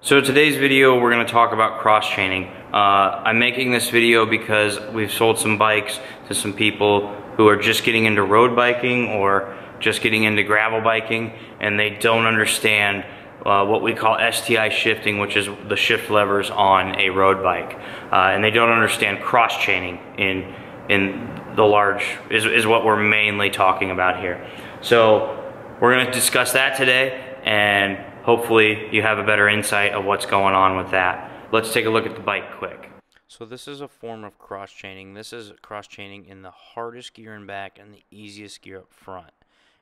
So today's video we're going to talk about cross-chaining. I'm making this video because we've sold some bikes to some people who are just getting into road biking or just getting into gravel biking, and they don't understand what we call STI shifting, which is the shift levers on a road bike. And they don't understand cross-chaining in the large, is what we're mainly talking about here. So we're going to discuss that today, and hopefully you have a better insight of what's going on with that. Let's take a look at the bike quick. So this is a form of cross-chaining. This is cross-chaining in the hardest gear in back and the easiest gear up front.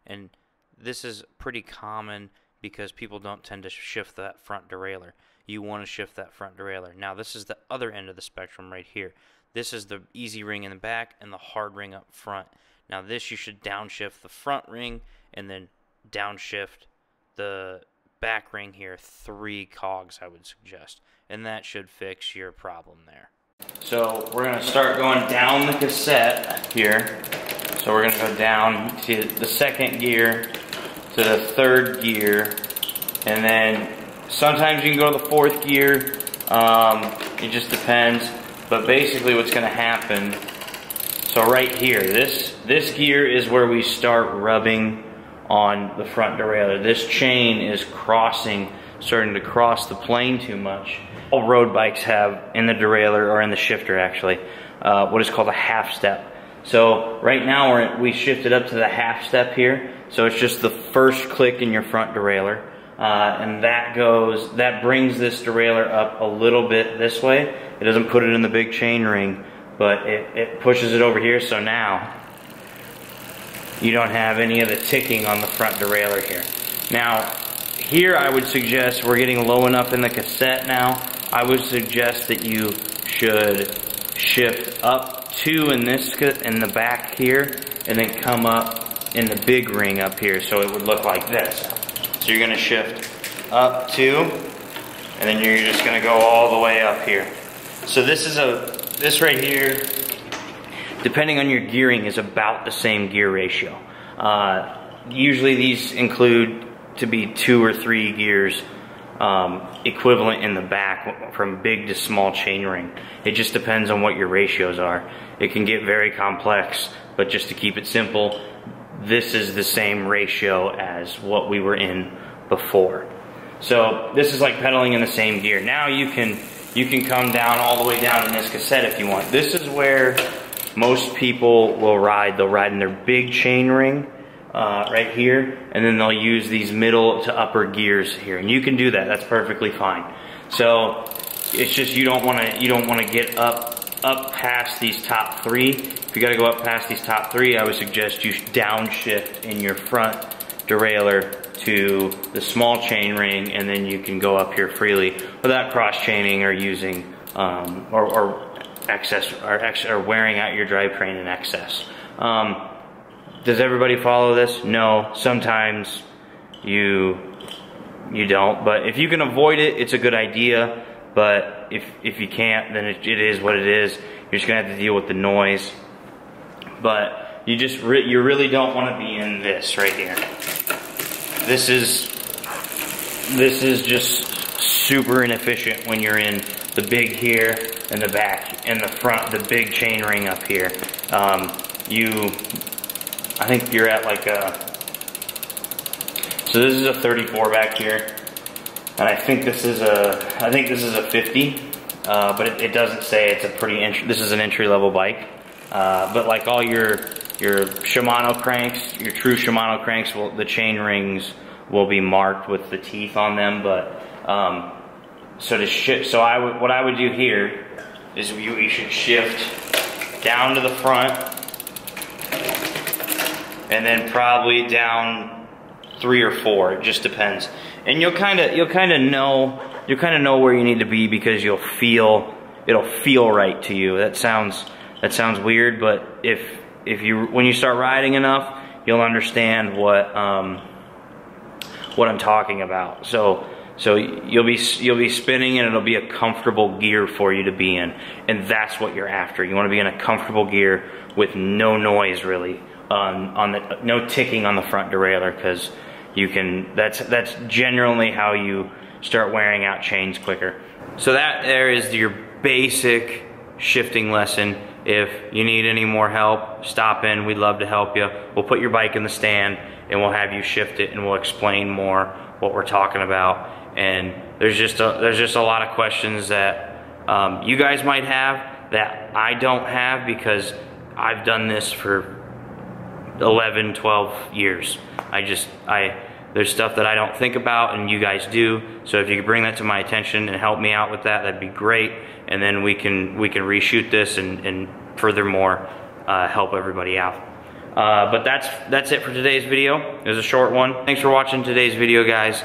And this is pretty common because people don't tend to shift that front derailleur. You want to shift that front derailleur. Now this is the other end of the spectrum right here. This is the easy ring in the back and the hard ring up front. Now this, you should downshift the front ring and then downshift the back ring here 3 cogs, I would suggest, and that should fix your problem there. So we're going to start going down the cassette here. So we're going to go down to the second gear, to the third gear, and then sometimes you can go to the fourth gear. It just depends, but basically what's going to happen, so right here, this gear is where we start rubbing on the front derailleur. This chain is starting to cross the plane too much. All road bikes have in the derailleur, or in the shifter actually, what is called a half step. So right now we shifted up to the half step here. So it's just the first click in your front derailleur, and that brings this derailleur up a little bit this way. It doesn't put it in the big chain ring, but it pushes it over here. So now you don't have any of the ticking on the front derailleur here. Now, here I would suggest, we're getting low enough in the cassette now, I would suggest that you should shift up 2 in the back here, and then come up in the big ring up here, so it would look like this. So you're gonna shift up 2, and then you're just gonna go all the way up here. So this right here, depending on your gearing, is about the same gear ratio. Usually these include to be 2 or 3 gears equivalent in the back from big to small chainring. It just depends on what your ratios are. It can get very complex, but just to keep it simple, this is the same ratio as what we were in before. So this is like pedaling in the same gear. Now you can come down all the way down in this cassette if you want. This is where most people will ride. They'll ride in their big chain ring right here, and then they'll use these middle to upper gears here, and you can do that. That's perfectly fine. So it's just you don't want to get up past these top 3. If you got to go up past these top 3, I would suggest you downshift in your front derailleur to the small chain ring, and then you can go up here freely without cross chaining or using excess or wearing out your drivetrain in excess. Does everybody follow this? No. Sometimes you don't. But if you can avoid it, it's a good idea. But if you can't, then it is what it is. You're just gonna have to deal with the noise. But you really don't want to be in this right here. This is just super inefficient when you're in the big here and the back and the front, the big chain ring up here. I think you're at like so this is a 34 back here, and I think this is a 50, but it doesn't say. It's a this is an entry-level bike, but like all your Shimano cranks, your true Shimano cranks, the chain rings will be marked with the teeth on them. But what I would do here is you should shift down to the front, and then probably down 3 or 4. It just depends, and you'll kind of know where you need to be, because it'll feel right to you. That sounds weird, but when you start riding enough, you'll understand what I'm talking about. So you'll be spinning, and it'll be a comfortable gear for you to be in, and that's what you're after. You want to be in a comfortable gear with no noise really. No ticking on the front derailleur, because that's generally how you start wearing out chains quicker. So that there is your basic shifting lesson. If you need any more help, stop in, we'd love to help you. We'll put your bike in the stand and we'll have you shift it, and we'll explain more what we're talking about. And there's just a lot of questions that you guys might have that I don't have, because I've done this for 11, 12 years. There's stuff that I don't think about and you guys do. So if you could bring that to my attention and help me out with that, that'd be great. And then we can reshoot this and furthermore help everybody out. But that's it for today's video. It was a short one. Thanks for watching today's video, guys.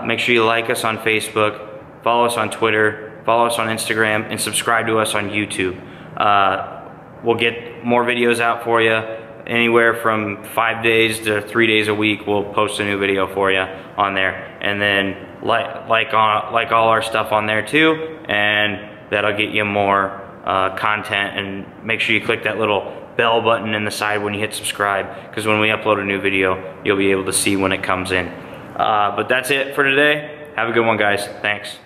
Make sure you like us on Facebook, follow us on Twitter, follow us on Instagram, and subscribe to us on YouTube. We'll get more videos out for you. Anywhere from 5 days to 3 days a week, we'll post a new video for you on there. And then like all our stuff on there too, and that'll get you more content. And make sure you click that little bell button in the side when you hit subscribe, because when we upload a new video, you'll be able to see when it comes in. But that's it for today. Have a good one, guys. Thanks.